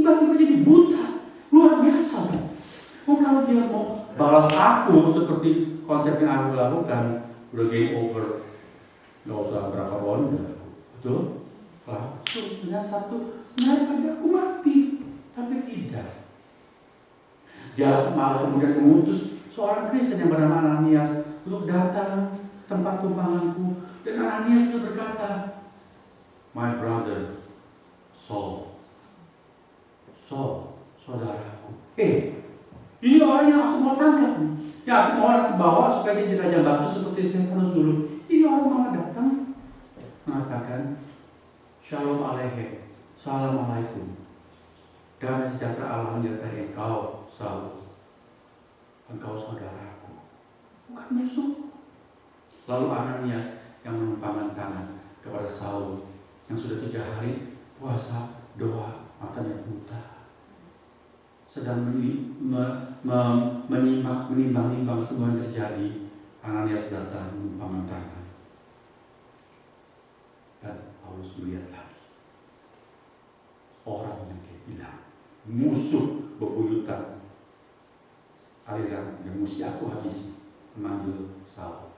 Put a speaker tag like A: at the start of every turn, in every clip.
A: tiba-tiba jadi buta. Luar biasa kan? Kalau dia mau balas aku seperti konsep yang aku lakukan, udah game over, nggak usah berapa ronde, betul? Langsung dengan satu senarai bagi aku mati, tapi tidak. Dia malah kemudian mengutus seorang Kristen yang bernama Ananias untuk datang ke tempat tumpanganku, dan Ananias itu berkata, "My brother Saul, saudaraku. Ini orang yang aku mau tangkap nih. Ya aku mau orang bawa supaya dia dirajam batu seperti Stefanus dulu. Ini orang malah datang mengatakan, Shalom Aleichem, Assalamualaikum. Damai sejahtera Allah menyertai engkau, Saul. Engkau saudaraku, bukan musuh." Lalu Ananias yang menumpangkan tangan kepada Saul yang sudah 3 hari puasa, doa, matanya buta, sedang menimbang-nimbang semua yang terjadi. Ananias datang menumpangkan tangan, dan Paulus melihat lagi orang yang dia bilang musuh bebuyutan, aliran yang mesti aku habisi, memanggil Saul,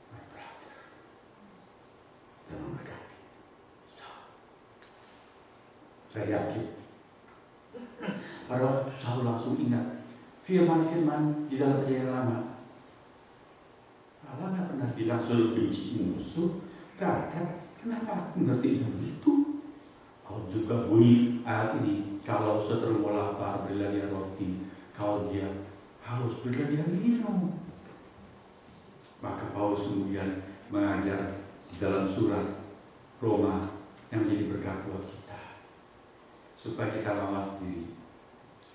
A: my brother, dan memberkati Saul. Saya yakin pada waktu Saul langsung ingat firman-firman di dalam Perjanjian Lama. Allah nggak pernah bilang suruh benci musuh, gak ada. Kenapa aku ngerti begitu? Kalau juga bunyi ayat ini, kalau seteru mau lapar berilah dia roti, kalau dia haus berilah dia minum. Maka Paulus kemudian mengajar di dalam surat Roma yang menjadi berkat buat kita, supaya kita mawas diri.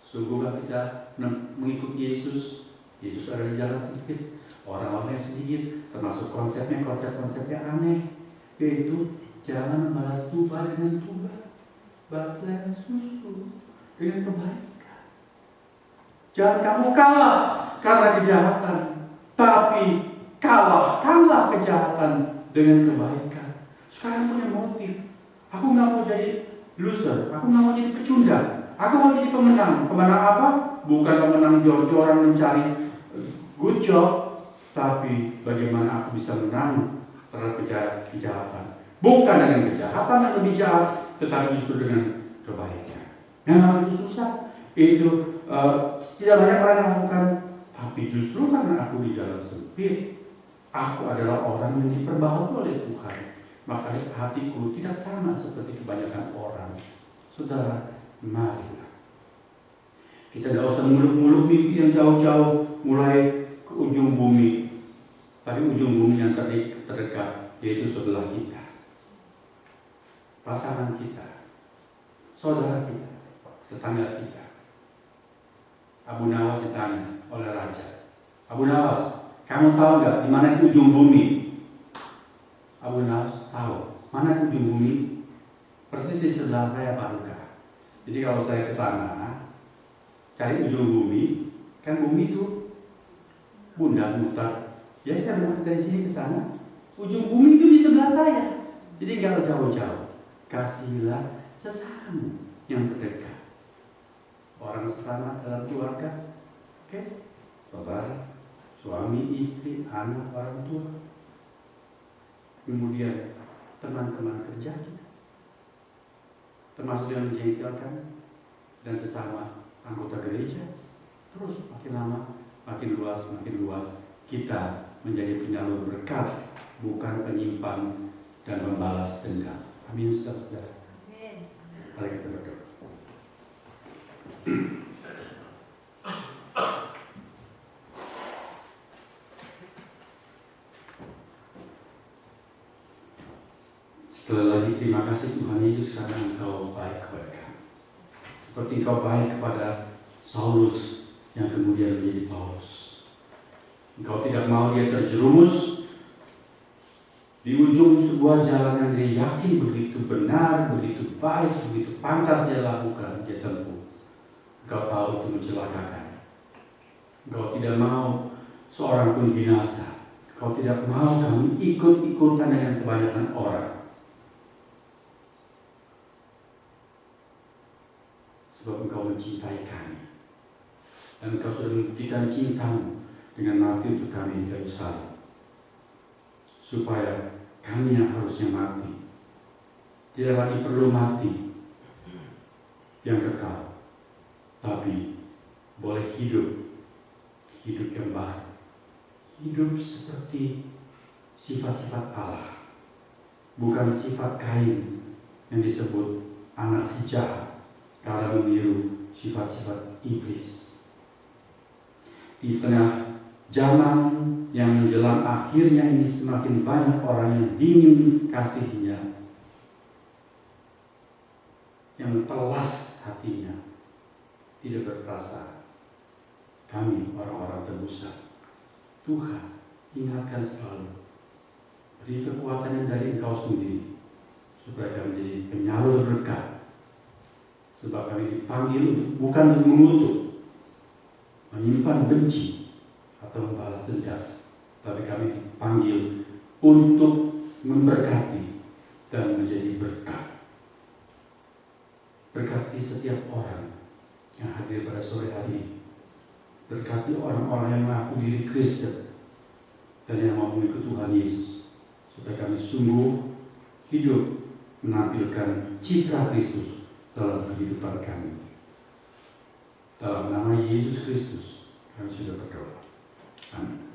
A: Sungguhlah kita mengikuti Yesus. Yesus ada di jalan sempit, orang-orang yang sedikit, termasuk konsep-konsep yang aneh, yaitu jangan membalas tuba dengan tuba, balaslah dengan susu, dengan kebaikan. Jangan kamu kalah karena kejahatan, tapi kalahkanlah kejahatan dengan kebaikan. Sekarang punya motif, aku nggak mau jadi loser, aku nggak mau jadi pecundang, aku mau jadi pemenang. Pemenang apa? Bukan pemenang jor-joran mencari good job, tapi bagaimana aku bisa menang terhadap kejahatan. Bukan dengan kejahatan yang lebih jahat, tetapi justru dengan kebaikan. Memang itu susah, itu tidak banyak orang yang lakukan, tapi justru karena aku di jalan sempit, aku adalah orang yang diperbaharui oleh Tuhan. Maka hatiku tidak sama seperti kebanyakan orang. Saudara, marilah kita tidak usah muluk-muluk mimpi yang jauh-jauh, mulai ke ujung bumi. Tapi ujung bumi yang terdekat, yaitu sebelah kita, pasangan kita, saudara kita, tetangga kita. Abu Nawas ditanya oleh raja, Abu Nawas, kamu tahu nggak di mana ujung bumi? Abu Nawas tahu mana ujung bumi, persis di sebelah saya, Pak Luka. Jadi kalau saya ke sana cari ujung bumi, kan bumi itu bundar mutar. Ya saya berangkat dari sini ke sana, ujung bumi itu di sebelah saya. Jadi nggak jauh-jauh. Kasihilah sesama yang terdekat. Orang sesama dalam keluarga, oke? Saudara, suami, istri, anak, orang tua. Kemudian teman-teman kerja kita, termasuk yang menjengkelkan, dan sesama anggota gereja. Terus makin lama, makin luas kita menjadi penyalur berkat, bukan penyimpan dan membalas dendam. Amin, saudara-saudara. Amin. Mari kita berdoa. Sekali lagi terima kasih Tuhan Yesus karena Engkau baik kepada kami. Seperti Engkau baik kepada Saulus yang kemudian menjadi Paulus. Engkau tidak mau dia terjerumus di ujung sebuah jalan yang dia yakin begitu benar, begitu baik, begitu pantas dia lakukan, dia tempuh. Engkau tahu itu mencelakakan. Engkau tidak mau seorang pun binasa. Engkau tidak mau kami ikut-ikutan dengan kebanyakan orang. sebab Engkau mencintai kami. Dan Engkau sudah membuktikan cintamu dengan mati untuk kami di kayu salib, supaya kami yang harusnya mati tidak lagi perlu mati yang kekal, tapi boleh hidup yang baru, hidup seperti sifat-sifat Allah, bukan sifat Kain yang disebut anak si jahat karena meniru sifat-sifat iblis. Di tengah zaman yang menjelang akhirnya ini, semakin banyak orang yang dingin kasihnya, yang telas hatinya, tidak berperasaan. Kami orang-orang terbusa, Tuhan ingatkan selalu, beri kekuatan yang dari Engkau sendiri, supaya kami menjadi penyalur berkat. Sebab kami dipanggil bukan untuk mengutuk, menyimpan benci, atau membalas dendam, tapi kami dipanggil untuk memberkati dan menjadi berkat. Berkati setiap orang yang hadir pada sore hari ini. Berkati orang-orang yang mengaku diri Kristen dan yang mau mengikut Tuhan Yesus, supaya kami sungguh hidup menampilkan citra Kristus dalam kehidupan kami. Dalam nama Yesus Kristus kami sudah berdoa. Amin.